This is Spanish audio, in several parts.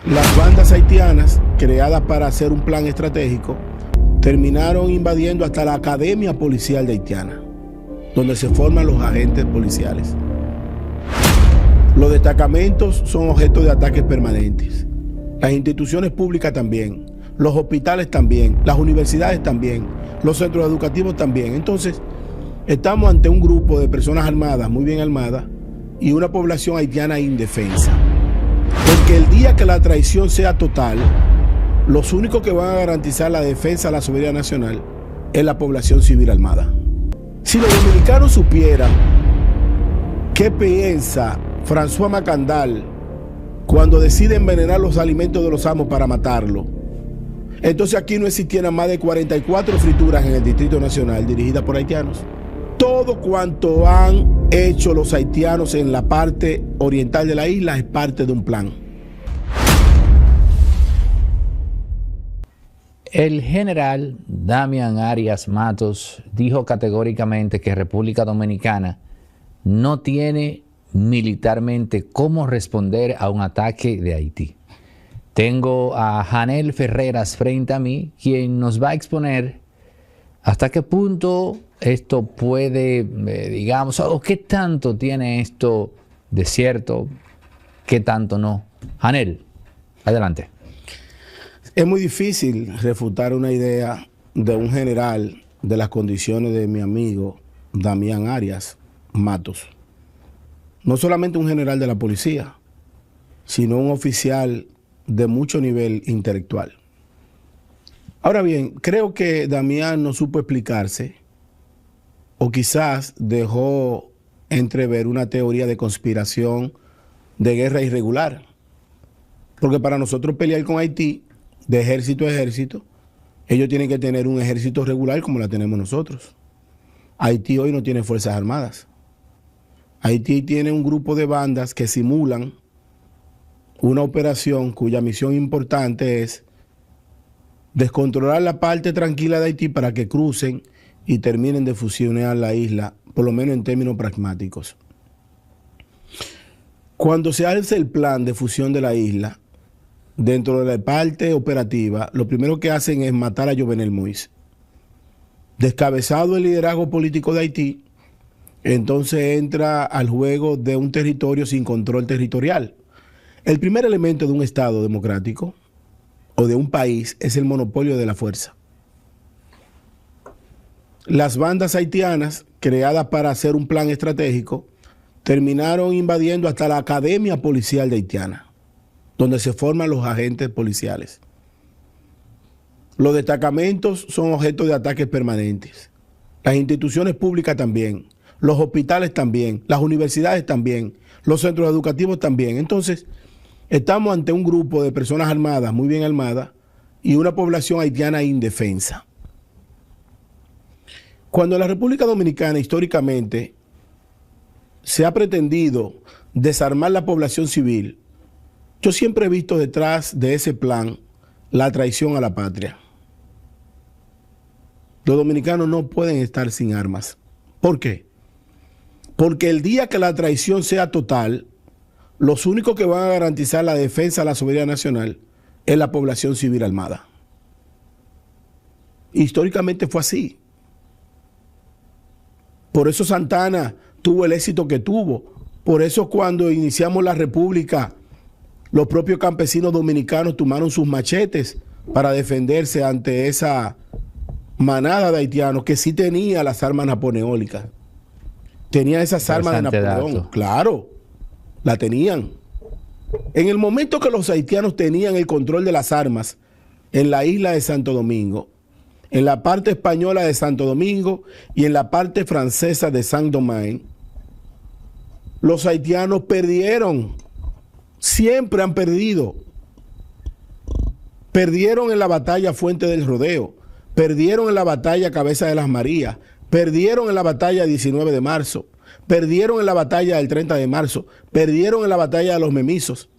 Las bandas haitianas, creadas para hacer un plan estratégico, terminaron invadiendo hasta la Academia Policial de Haitiana, donde se forman los agentes policiales. Los destacamentos son objeto de ataques permanentes. Las instituciones públicas también, los hospitales también, las universidades también, los centros educativos también. Entonces, estamos ante un grupo de personas armadas, muy bien armadas, y una población haitiana indefensa. Porque el día que la traición sea total, los únicos que van a garantizar la defensa de la soberanía nacional es la población civil armada. Si los dominicanos supieran qué piensa François Macandal cuando decide envenenar los alimentos de los amos para matarlo, entonces aquí no existieran más de 44 frituras en el Distrito Nacional dirigidas por haitianos. Todo cuanto han hecho los haitianos en la parte oriental de la isla es parte de un plan. El general Damián Arias Matos dijo categóricamente que República Dominicana no tiene militarmente cómo responder a un ataque de Haití. Tengo a Janel Ferreras frente a mí, quien nos va a exponer hasta qué punto esto puede, digamos, o qué tanto tiene esto de cierto, qué tanto no. Janel, adelante. Es muy difícil refutar una idea de un general de las condiciones de mi amigo Damián Arias Matos. No solamente un general de la policía, sino un oficial de mucho nivel intelectual. Ahora bien, creo que Damián no supo explicarse, o quizás dejó entrever una teoría de conspiración de guerra irregular. Porque para nosotros pelear con Haití, de ejército a ejército, ellos tienen que tener un ejército regular como la tenemos nosotros. Haití hoy no tiene fuerzas armadas. Haití tiene un grupo de bandas que simulan una operación cuya misión importante es descontrolar la parte tranquila de Haití para que crucen y terminen de fusionar la isla, por lo menos en términos pragmáticos. Cuando se hace el plan de fusión de la isla, dentro de la parte operativa, lo primero que hacen es matar a Jovenel Moïse. Descabezado el liderazgo político de Haití, entonces entra al juego de un territorio sin control territorial. El primer elemento de un Estado democrático o de un país es el monopolio de la fuerza. Las bandas haitianas, creadas para hacer un plan estratégico, terminaron invadiendo hasta la Academia Policial de Haitiana, donde se forman los agentes policiales. Los destacamentos son objeto de ataques permanentes. Las instituciones públicas también, los hospitales también, las universidades también, los centros educativos también. Entonces, estamos ante un grupo de personas armadas, muy bien armadas, y una población haitiana indefensa. Cuando la República Dominicana históricamente se ha pretendido desarmar la población civil, yo siempre he visto detrás de ese plan la traición a la patria. Los dominicanos no pueden estar sin armas. ¿Por qué? Porque el día que la traición sea total, los únicos que van a garantizar la defensa de la soberanía nacional es la población civil armada. Históricamente fue así. Por eso Santana tuvo el éxito que tuvo. Por eso cuando iniciamos la república, los propios campesinos dominicanos tomaron sus machetes para defenderse ante esa manada de haitianos que sí tenía las armas napoleónicas. Tenía esas armas de Napoleón. Dato. Claro, la tenían. En el momento que los haitianos tenían el control de las armas en la isla de Santo Domingo, en la parte española de Santo Domingo y en la parte francesa de Saint-Domingue, los haitianos perdieron. Siempre han perdido. Perdieron en la batalla Fuente del Rodeo, perdieron en la batalla Cabeza de las Marías, perdieron en la batalla 19 de marzo, perdieron en la batalla del 30 de marzo, perdieron en la batalla de los Memisos,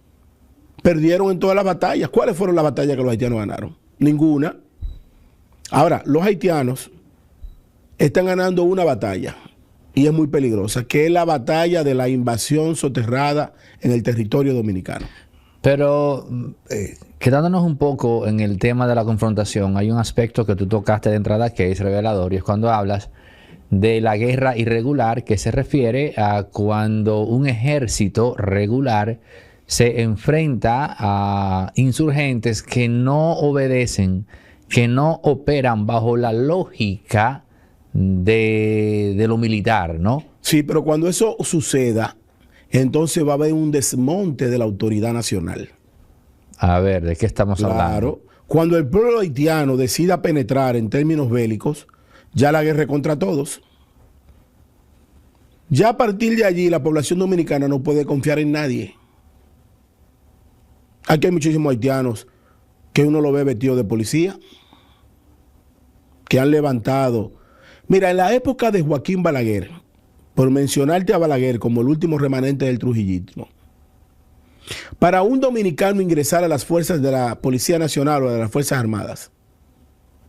perdieron en todas las batallas. ¿Cuáles fueron las batallas que los haitianos ganaron? Ninguna. Ahora, los haitianos están ganando una batalla y es muy peligrosa, que es la batalla de la invasión soterrada en el territorio dominicano. Pero quedándonos un poco en el tema de la confrontación, hay un aspecto que tú tocaste de entrada que es revelador, y es cuando hablas de la guerra irregular, que se refiere a cuando un ejército regular se enfrenta a insurgentes que no obedecen, que no operan bajo la lógica de lo militar, ¿no? Sí, pero cuando eso suceda, entonces va a haber un desmonte de la autoridad nacional. A ver, ¿de qué estamos hablando? Claro, cuando el pueblo haitiano decida penetrar en términos bélicos, ya la guerra es contra todos. Ya a partir de allí la población dominicana no puede confiar en nadie. Aquí hay muchísimos haitianos que uno lo ve vestido de policía, que han levantado. Mira, en la época de Joaquín Balaguer, por mencionarte a Balaguer como el último remanente del trujillismo, para un dominicano ingresar a las fuerzas de la Policía Nacional o de las Fuerzas Armadas,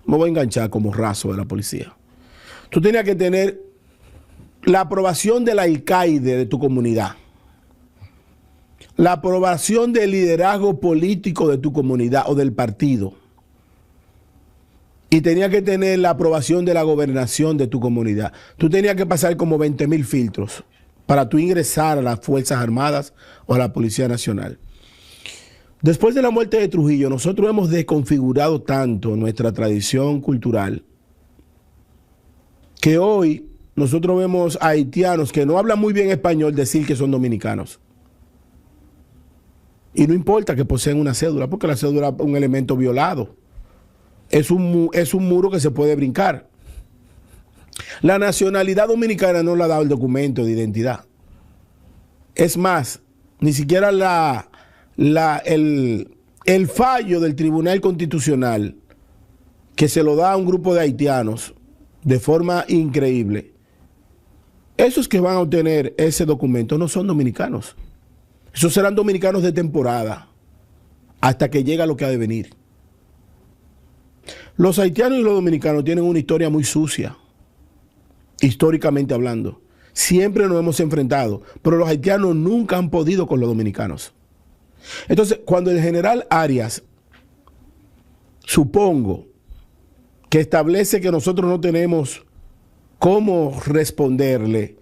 me voy a enganchar como raso de la policía, tú tenías que tener la aprobación del alcaide de tu comunidad, la aprobación del liderazgo político de tu comunidad o del partido, y tenía que tener la aprobación de la gobernación de tu comunidad. Tú tenías que pasar como 20,000 filtros para tú ingresar a las Fuerzas Armadas o a la Policía Nacional. Después de la muerte de Trujillo, nosotros hemos desconfigurado tanto nuestra tradición cultural que hoy nosotros vemos a haitianos que no hablan muy bien español decir que son dominicanos. Y no importa que poseen una cédula, porque la cédula es un elemento violado. Es un muro que se puede brincar. La nacionalidad dominicana no le ha dado el documento de identidad. Es más, ni siquiera el fallo del Tribunal Constitucional, que se lo da a un grupo de haitianos de forma increíble, esos que van a obtener ese documento no son dominicanos. Esos serán dominicanos de temporada, hasta que llega lo que ha de venir. Los haitianos y los dominicanos tienen una historia muy sucia, históricamente hablando. Siempre nos hemos enfrentado, pero los haitianos nunca han podido con los dominicanos. Entonces, cuando el general Arias, supongo, que establece que nosotros no tenemos cómo responderle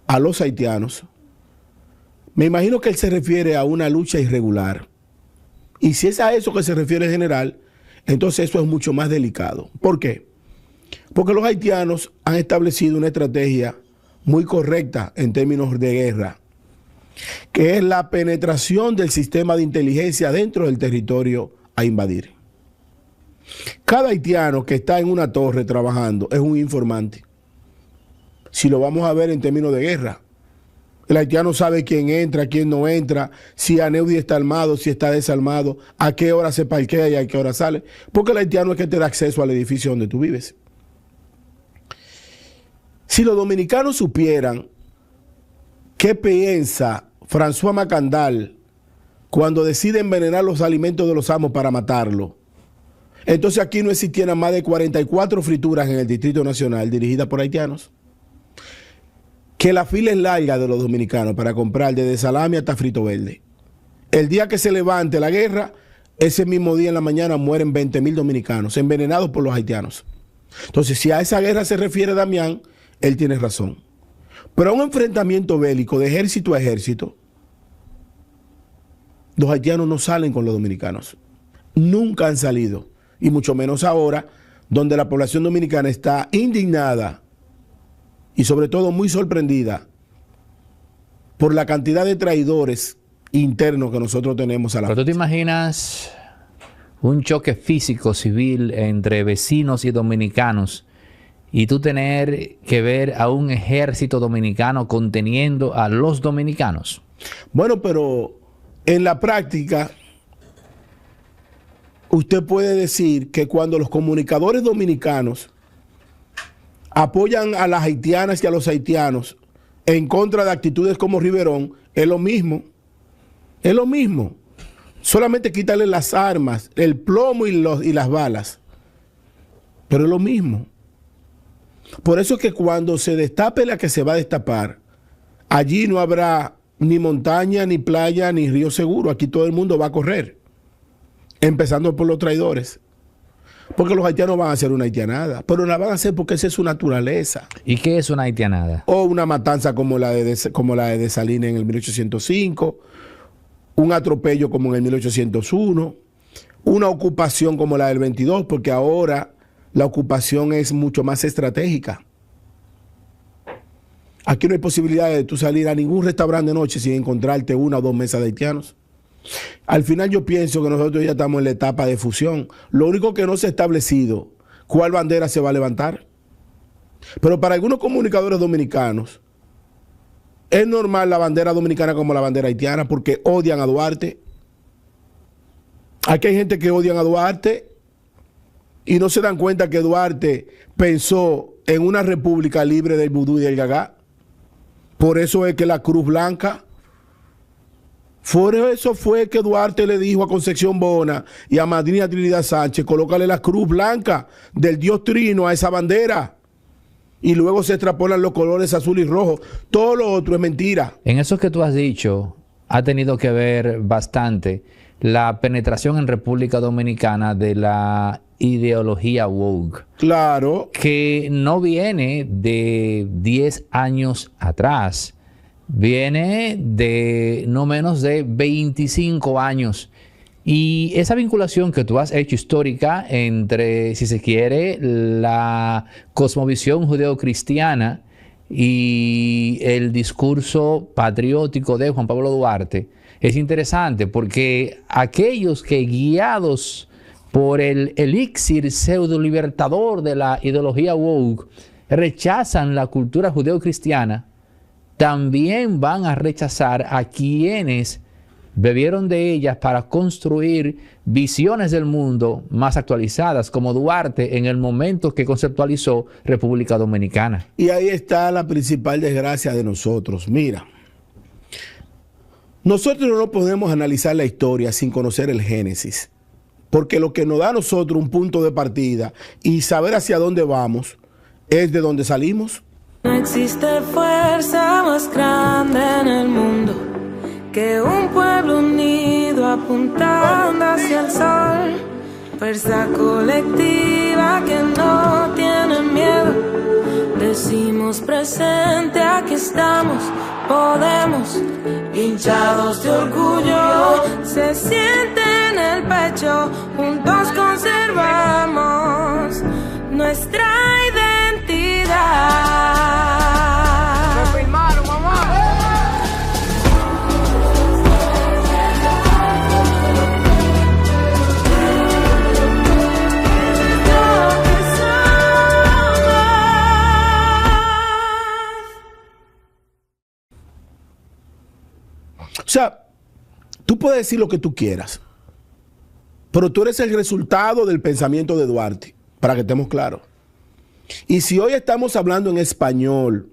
a los haitianos, me imagino que él se refiere a una lucha irregular. Y si es a eso que se refiere el general, entonces eso es mucho más delicado. ¿Por qué? Porque los haitianos han establecido una estrategia muy correcta en términos de guerra, que es la penetración del sistema de inteligencia dentro del territorio a invadir. Cada haitiano que está en una torre trabajando es un informante. Si lo vamos a ver en términos de guerra, el haitiano sabe quién entra, quién no entra, si Aneudi está armado, si está desarmado, a qué hora se parquea y a qué hora sale. Porque el haitiano es que te da acceso al edificio donde tú vives. Si los dominicanos supieran qué piensa François Macandal cuando decide envenenar los alimentos de los amos para matarlo, entonces aquí no existieran más de 44 frituras en el Distrito Nacional dirigidas por haitianos. Que la fila es larga de los dominicanos para comprar desde salami hasta frito verde. El día que se levante la guerra, ese mismo día en la mañana mueren 20,000 dominicanos envenenados por los haitianos. Entonces, si a esa guerra se refiere Damián, él tiene razón. Pero a un enfrentamiento bélico de ejército a ejército, los haitianos no salen con los dominicanos. Nunca han salido. Y mucho menos ahora, donde la población dominicana está indignada y sobre todo muy sorprendida por la cantidad de traidores internos que nosotros tenemos a la Pero tú te imaginas un choque físico civil entre vecinos y dominicanos y tú tener que ver a un ejército dominicano conteniendo a los dominicanos. Bueno, pero en la práctica usted puede decir que cuando los comunicadores dominicanos apoyan a las haitianas y a los haitianos en contra de actitudes como Riverón, es lo mismo. Es lo mismo. Solamente quítale las armas, el plomo y las balas. Pero es lo mismo. Por eso es que cuando se destape la que se va a destapar, allí no habrá ni montaña, ni playa, ni río seguro. Aquí todo el mundo va a correr, empezando por los traidores. Porque los haitianos van a hacer una haitianada, pero la van a hacer porque esa es su naturaleza. ¿Y qué es una haitianada? O una matanza como la de Dessalines en el 1805, un atropello como en el 1801, una ocupación como la del 22, porque ahora la ocupación es mucho más estratégica. Aquí no hay posibilidad de tú salir a ningún restaurante de noche sin encontrarte una o dos mesas de haitianos. Al final yo pienso que nosotros ya estamos en la etapa de fusión. Lo único que no se ha establecido, ¿cuál bandera se va a levantar? Pero para algunos comunicadores dominicanos, es normal la bandera dominicana como la bandera haitiana porque odian a Duarte. Aquí hay gente que odian a Duarte y no se dan cuenta que Duarte pensó en una república libre del vudú y del gagá. Por eso es que la Cruz Blanca... Por eso fue que Duarte le dijo a Concepción Bona y a Madrina Trinidad Sánchez, colócale la cruz blanca del Dios Trino a esa bandera. Y luego se extrapolan los colores azul y rojo. Todo lo otro es mentira. En eso que tú has dicho, ha tenido que ver bastante la penetración en República Dominicana de la ideología woke. Claro. Que no viene de 10 años atrás. Viene de no menos de 25 años. Y esa vinculación que tú has hecho histórica entre, si se quiere, la cosmovisión judeocristiana y el discurso patriótico de Juan Pablo Duarte es interesante porque aquellos que, guiados por el elixir pseudo libertador de la ideología woke, rechazan la cultura judeocristiana, también van a rechazar a quienes bebieron de ellas para construir visiones del mundo más actualizadas, como Duarte en el momento que conceptualizó República Dominicana. Y ahí está la principal desgracia de nosotros. Mira, nosotros no podemos analizar la historia sin conocer el génesis, porque lo que nos da a nosotros un punto de partida y saber hacia dónde vamos es de dónde salimos. No existe fuerza más grande en el mundo que un pueblo unido apuntando hacia el sol. Fuerza colectiva que no tiene miedo. Decimos presente, aquí estamos, podemos. Hinchados de orgullo, se siente en el pecho. Juntos conservamos nuestra identidad. O sea, tú puedes decir lo que tú quieras, pero tú eres el resultado del pensamiento de Duarte, para que estemos claros. Y si hoy estamos hablando en español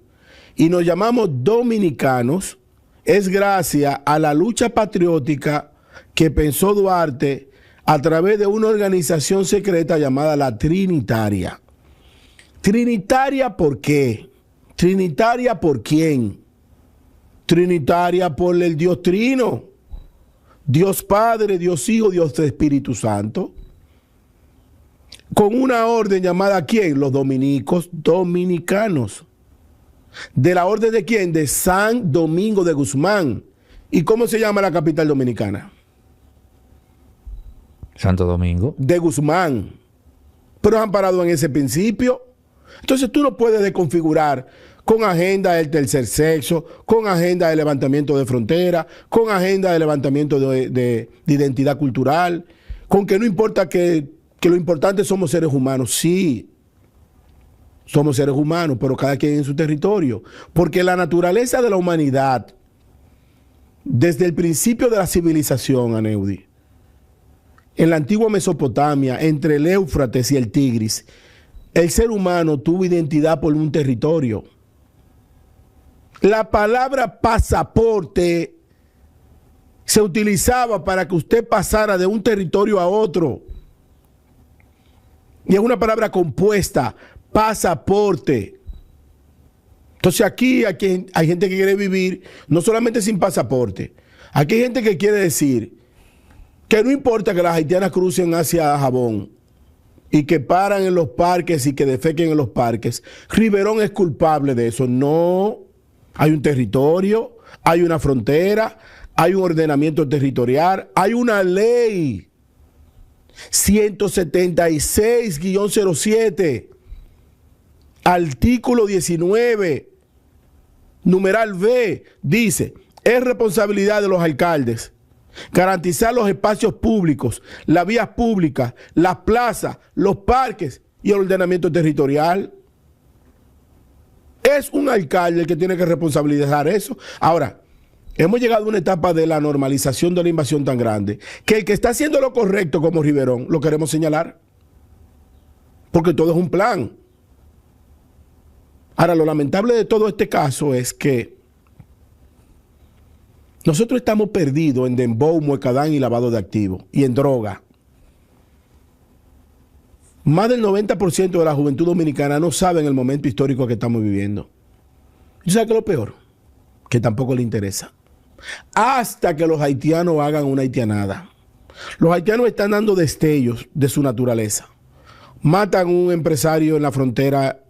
y nos llamamos dominicanos, es gracias a la lucha patriótica que pensó Duarte a través de una organización secreta llamada la Trinitaria. ¿Trinitaria por qué? ¿Trinitaria por quién? Trinitaria por el Dios Trino, Dios Padre, Dios Hijo, Dios Espíritu Santo, con una orden llamada ¿quién? Los dominicos dominicanos. ¿De la orden de quién? De San Domingo de Guzmán. ¿Y cómo se llama la capital dominicana? Santo Domingo. De Guzmán. Pero han parado en ese principio. Entonces tú no puedes desconfigurar con agenda del tercer sexo, con agenda de levantamiento de frontera, con agenda de levantamiento de identidad cultural, con que no importa que lo importante somos seres humanos. Sí, somos seres humanos, pero cada quien en su territorio. Porque la naturaleza de la humanidad, desde el principio de la civilización, Aneudi, en la antigua Mesopotamia, entre el Éufrates y el Tigris, el ser humano tuvo identidad por un territorio. La palabra pasaporte se utilizaba para que usted pasara de un territorio a otro. Y es una palabra compuesta, pasaporte. Entonces aquí hay gente que quiere vivir no solamente sin pasaporte. Aquí hay gente que quiere decir que no importa que las haitianas crucen hacia Jabón y que paran en los parques y que defequen en los parques. Riverón es culpable de eso. No, hay un territorio, hay una frontera, hay un ordenamiento territorial, hay una ley 176-07, artículo 19, numeral B, dice: es responsabilidad de los alcaldes garantizar los espacios públicos, las vías públicas, las plazas, los parques y el ordenamiento territorial. Es un alcalde el que tiene que responsabilizar eso. Ahora, hemos llegado a una etapa de la normalización de la invasión tan grande que el que está haciendo lo correcto como Riverón lo queremos señalar, porque todo es un plan. Ahora, lo lamentable de todo este caso es que nosotros estamos perdidos en dembow, muecadán y lavado de activos y en droga. Más del 90% de la juventud dominicana no sabe en el momento histórico que estamos viviendo. ¿Y sabes qué es lo peor? Que tampoco le interesa. Hasta que los haitianos hagan una haitianada. Los haitianos están dando destellos de su naturaleza. Matan a un empresario en la frontera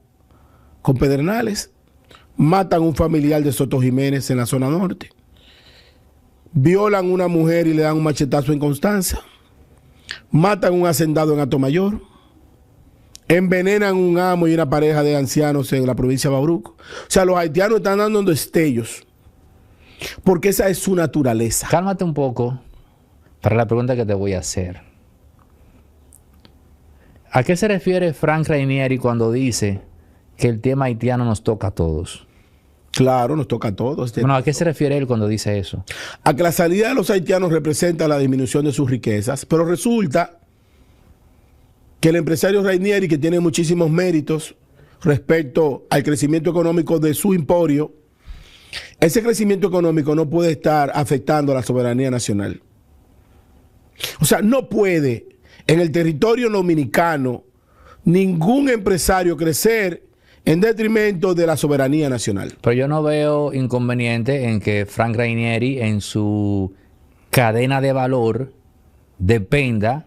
con Pedernales. Matan a un familiar de Soto Jiménez en la zona norte. Violan a una mujer y le dan un machetazo en Constanza. Matan a un hacendado en Atomayor. Envenenan a un amo y una pareja de ancianos en la provincia de Bauruco. O sea, los haitianos están dando destellos, porque esa es su naturaleza. Cálmate un poco para la pregunta que te voy a hacer. ¿A qué se refiere Frank Rainieri cuando dice que el tema haitiano nos toca a todos? Claro, nos toca a todos. Bueno, ¿a qué se refiere él cuando dice eso? A que la salida de los haitianos representa la disminución de sus riquezas, pero resulta que el empresario Rainieri, que tiene muchísimos méritos respecto al crecimiento económico de su emporio, ese crecimiento económico no puede estar afectando a la soberanía nacional. O sea, no puede en el territorio dominicano ningún empresario crecer en detrimento de la soberanía nacional. Pero yo no veo inconveniente en que Frank Rainieri en su cadena de valor dependa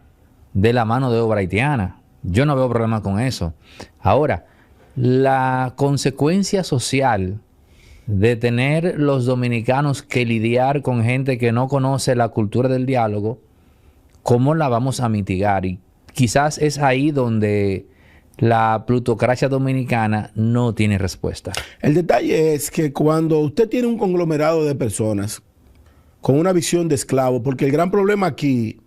de la mano de obra haitiana. Yo no veo problema con eso. Ahora, la consecuencia social de tener los dominicanos que lidiar con gente que no conoce la cultura del diálogo, ¿cómo la vamos a mitigar? Y quizás es ahí donde la plutocracia dominicana no tiene respuesta. El detalle es que cuando usted tiene un conglomerado de personas con una visión de esclavo, porque el gran problema aquí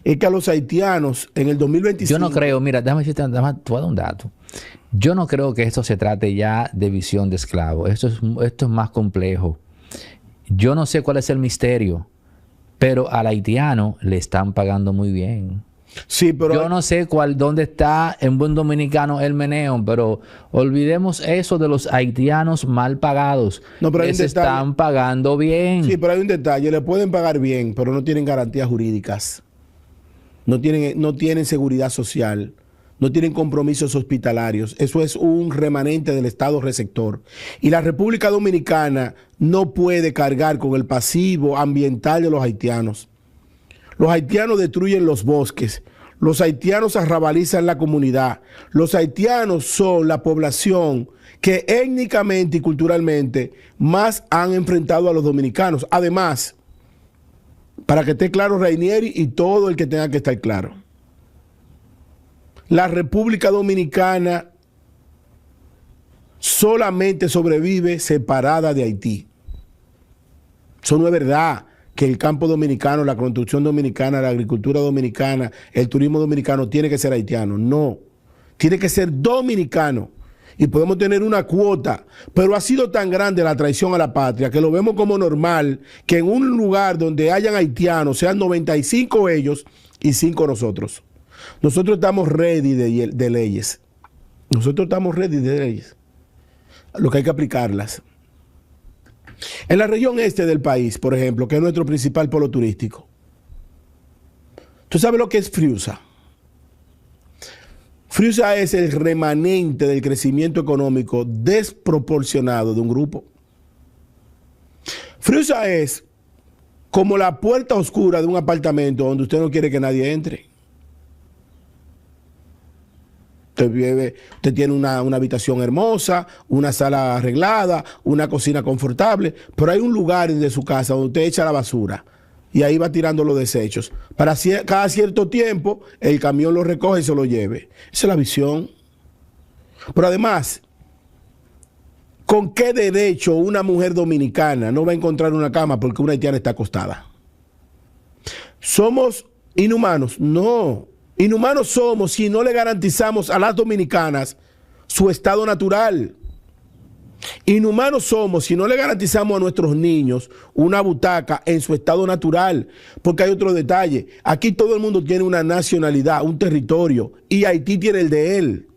es que a los haitianos en el 2025... Yo no creo, mira, déjame decirte, te voy a dar un dato. Yo no creo que esto se trate ya de visión de esclavo. Esto es más complejo. Yo no sé cuál es el misterio, pero al haitiano le están pagando muy bien. Sí, pero yo no sé dónde está en buen dominicano el meneo, pero olvidemos eso de los haitianos mal pagados. No, pero se están pagando bien. Sí, pero hay un detalle, le pueden pagar bien, pero no tienen garantías jurídicas. No tienen seguridad social, no tienen compromisos hospitalarios. Eso es un remanente del Estado receptor. Y la República Dominicana no puede cargar con el pasivo ambiental de los haitianos. Los haitianos destruyen los bosques, los haitianos arrabalizan la comunidad, los haitianos son la población que étnicamente y culturalmente más han enfrentado a los dominicanos. Además, para que esté claro Rainieri y todo el que tenga que estar claro, la República Dominicana solamente sobrevive separada de Haití. Eso no es verdad. Que el campo dominicano, la construcción dominicana, la agricultura dominicana, el turismo dominicano tiene que ser haitiano. No, tiene que ser dominicano. Y podemos tener una cuota, pero ha sido tan grande la traición a la patria que lo vemos como normal que en un lugar donde hayan haitianos sean 95 ellos y 5 nosotros. Nosotros estamos ready de leyes. Nosotros estamos ready de leyes. Lo que hay que aplicarlas. En la región este del país, por ejemplo, que es nuestro principal polo turístico, ¿tú sabes lo que es Friusa? FREUSA es el remanente del crecimiento económico desproporcionado de un grupo. FREUSA es como la puerta oscura de un apartamento donde usted no quiere que nadie entre. Usted tiene una habitación hermosa, una sala arreglada, una cocina confortable, pero hay un lugar de su casa donde usted echa la basura y ahí va tirando los desechos. Para cada cierto tiempo, el camión lo recoge y se lo lleve. Esa es la visión. Pero además, ¿con qué derecho una mujer dominicana no va a encontrar una cama porque una haitiana está acostada? ¿Somos inhumanos? No. Inhumanos somos si no le garantizamos a las dominicanas su estado natural. Inhumanos somos si no le garantizamos a nuestros niños una butaca en su estado natural. Porque hay otro detalle. Aquí todo el mundo tiene una nacionalidad, un territorio, y Haití tiene el de él,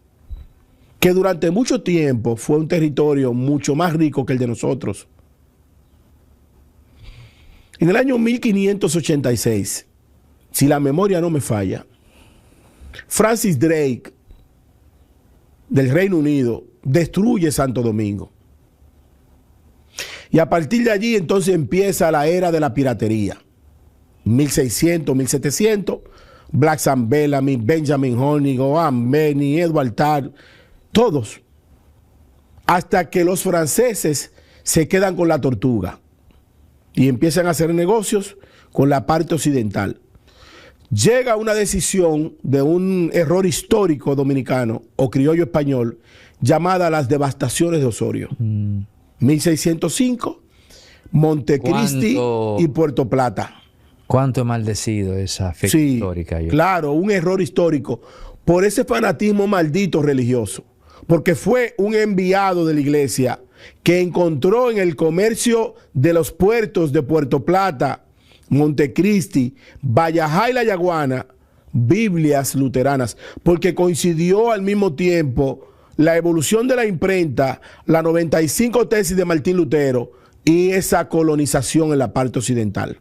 que durante mucho tiempo fue un territorio mucho más rico que el de nosotros. En el año 1586, si la memoria no me falla, Francis Drake, del Reino Unido, destruye Santo Domingo. Y a partir de allí entonces empieza la era de la piratería. 1600, 1700, Black Sam Bellamy, Benjamin Hornig, Owen Benny, Edward Tarr, todos. Hasta que los franceses se quedan con la tortuga y empiezan a hacer negocios con la parte occidental. Llega una decisión de un error histórico dominicano o criollo español llamada las devastaciones de Osorio. 1605, Montecristi y Puerto Plata. ¿Cuánto he maldecido esa fecha histórica? Claro, un error histórico por ese fanatismo maldito religioso. Porque fue un enviado de la iglesia que encontró en el comercio de los puertos de Puerto Plata, Montecristi, Vallajá y La Yaguana, Biblias luteranas, porque coincidió al mismo tiempo la evolución de la imprenta, la 95 tesis de Martín Lutero y esa colonización en la parte occidental.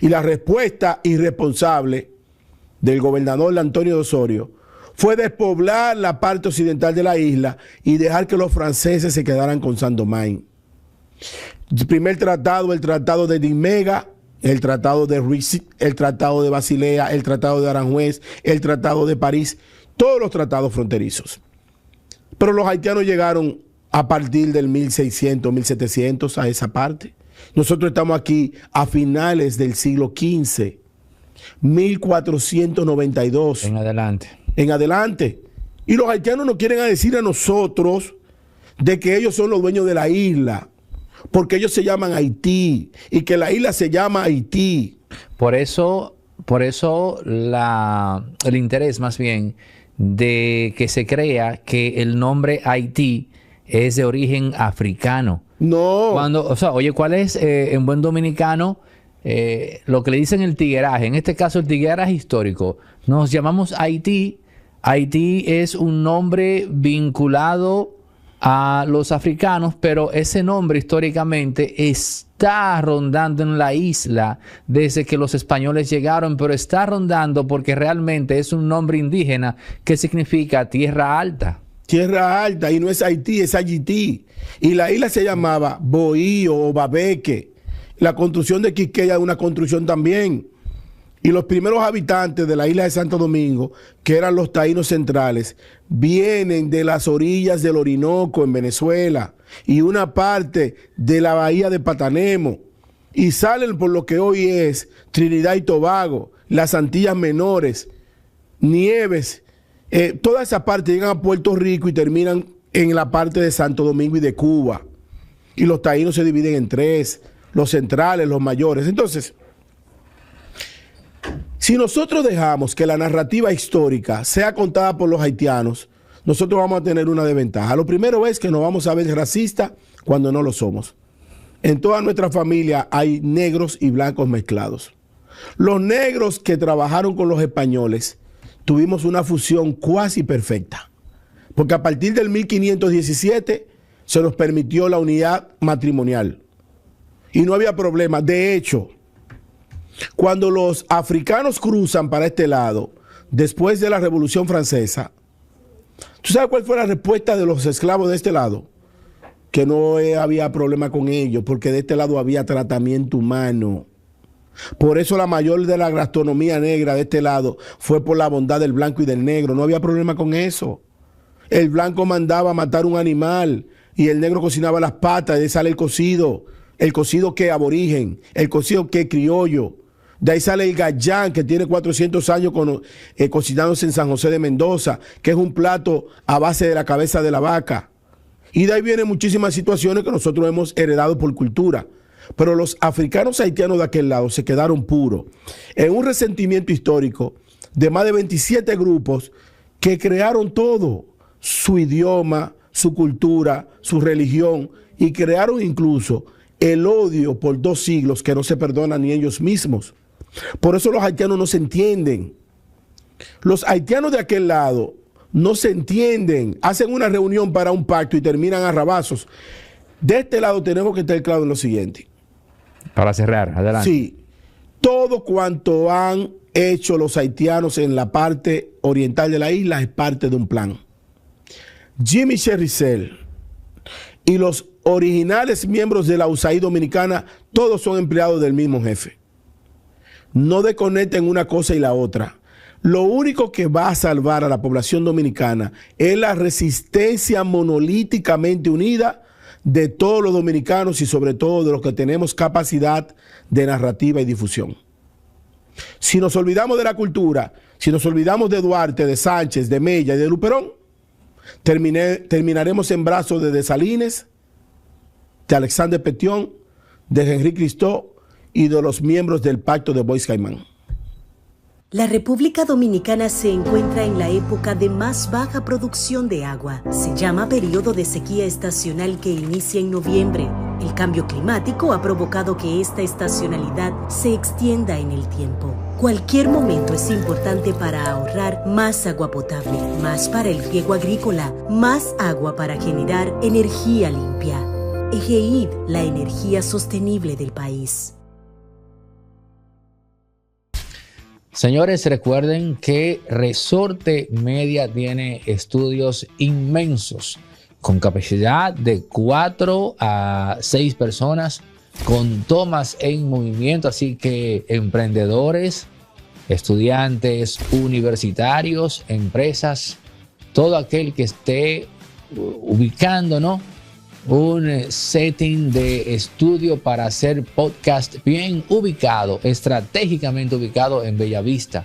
Y la respuesta irresponsable del gobernador Antonio de Osorio fue despoblar la parte occidental de la isla y dejar que los franceses se quedaran con Saint-Domingue. El primer tratado, el tratado de Nimega, el tratado de Ruiz, el tratado de Basilea, el tratado de Aranjuez, el tratado de París, todos los tratados fronterizos. Pero los haitianos llegaron a partir del 1600, 1700 a esa parte. Nosotros estamos aquí a finales del siglo XV, 1492. En adelante. En adelante. Y los haitianos nos quieren decir a nosotros de que ellos son los dueños de la isla, porque ellos se llaman Haití y que la isla se llama Haití. Por eso el interés más bien de que se crea que el nombre Haití es de origen africano. No. Oye, ¿cuál es en buen dominicano lo que le dicen el tigueraje? En este caso el tigueraje histórico. Nos llamamos Haití. Haití es un nombre vinculado a los africanos, pero ese nombre históricamente está rondando en la isla desde que los españoles llegaron, pero está rondando porque realmente es un nombre indígena que significa tierra alta. Tierra alta, y no es Haití, es Ayití. Y la isla se llamaba Bohío o Babeque. La construcción de Quisqueya es una construcción también. Y los primeros habitantes de la isla de Santo Domingo, que eran los taínos centrales, vienen de las orillas del Orinoco en Venezuela y una parte de la bahía de Patanemo y salen por lo que hoy es Trinidad y Tobago, las Antillas Menores, Nieves, toda esa parte llegan a Puerto Rico y terminan en la parte de Santo Domingo y de Cuba. Y los taínos se dividen en tres, los centrales, los mayores. Entonces, si nosotros dejamos que la narrativa histórica sea contada por los haitianos, nosotros vamos a tener una desventaja. Lo primero es que nos vamos a ver racistas cuando no lo somos. En toda nuestra familia hay negros y blancos mezclados. Los negros que trabajaron con los españoles tuvimos una fusión cuasi perfecta, porque a partir del 1517 se nos permitió la unidad matrimonial y no había problema. De hecho, cuando los africanos cruzan para este lado, después de la Revolución Francesa, ¿tú sabes cuál fue la respuesta de los esclavos de este lado? Que no había problema con ellos, porque de este lado había tratamiento humano. Por eso la mayor de la gastronomía negra de este lado fue por la bondad del blanco y del negro. No había problema con eso. El blanco mandaba a matar un animal y el negro cocinaba las patas, de ahí sale el cocido que aborigen, el cocido que criollo. De ahí sale el gallán, que tiene 400 años cocinándose en San José de Mendoza, que es un plato a base de la cabeza de la vaca. Y de ahí vienen muchísimas situaciones que nosotros hemos heredado por cultura. Pero los africanos haitianos de aquel lado se quedaron puros en un resentimiento histórico de más de 27 grupos que crearon todo, su idioma, su cultura, su religión, y crearon incluso el odio por 2 siglos que no se perdonan ni ellos mismos. Por eso los haitianos no se entienden. Los haitianos de aquel lado no se entienden, hacen una reunión para un pacto y terminan a rabazos. De este lado tenemos que estar claros en lo siguiente. Para cerrar, adelante. Sí, todo cuanto han hecho los haitianos en la parte oriental de la isla es parte de un plan. Jimmy Chericel y los originales miembros de la USAID Dominicana, todos son empleados del mismo jefe. No desconecten una cosa y la otra. Lo único que va a salvar a la población dominicana es la resistencia monolíticamente unida de todos los dominicanos y sobre todo de los que tenemos capacidad de narrativa y difusión. Si nos olvidamos de la cultura, si nos olvidamos de Duarte, de Sánchez, de Mella y de Luperón, terminaremos en brazos de Dessalines, de Alexander Petion, de Henry Cristó y de los miembros del Pacto de Bois Caimán. La República Dominicana se encuentra en la época de más baja producción de agua. Se llama periodo de sequía estacional que inicia en noviembre. El cambio climático ha provocado que esta estacionalidad se extienda en el tiempo. Cualquier momento es importante para ahorrar más agua potable, más para el riego agrícola, más agua para generar energía limpia. EGEID, la energía sostenible del país. Señores, recuerden que Resorte Media tiene estudios inmensos con capacidad de 4 a 6 personas, con tomas en movimiento, así que emprendedores, estudiantes, universitarios, empresas, todo aquel que esté ubicando, ¿no?, un setting de estudio para hacer podcast bien ubicado, estratégicamente ubicado en Bellavista,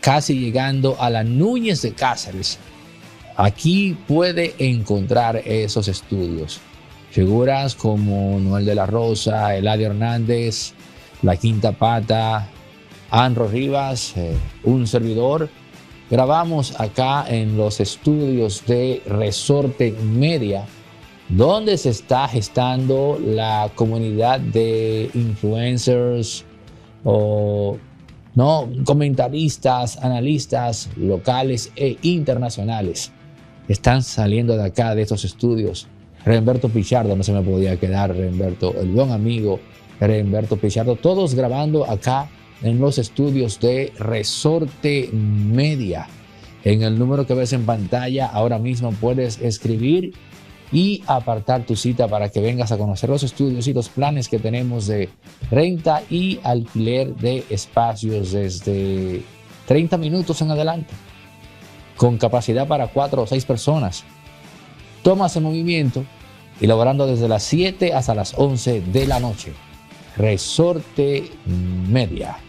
casi llegando a la Núñez de Cáceres. Aquí puede encontrar esos estudios. Figuras como Noel de la Rosa, Eladio Hernández, La Quinta Pata, Anro Rivas, un servidor. Grabamos acá en los estudios de Resorte Media, donde se está gestando la comunidad de influencers o comentaristas, analistas locales e internacionales. Están saliendo de acá, de estos estudios. Remberto Pichardo, no se me podía quedar, Remberto, el buen amigo Remberto Pichardo, todos grabando acá en los estudios de Resorte Media. En el número que ves en pantalla ahora mismo puedes escribir y apartar tu cita para que vengas a conocer los estudios y los planes que tenemos de renta y alquiler de espacios desde 30 minutos en adelante, con capacidad para 4 o 6 personas. Tomas en movimiento y laborando desde las 7 hasta las 11 de la noche. Resorte Media.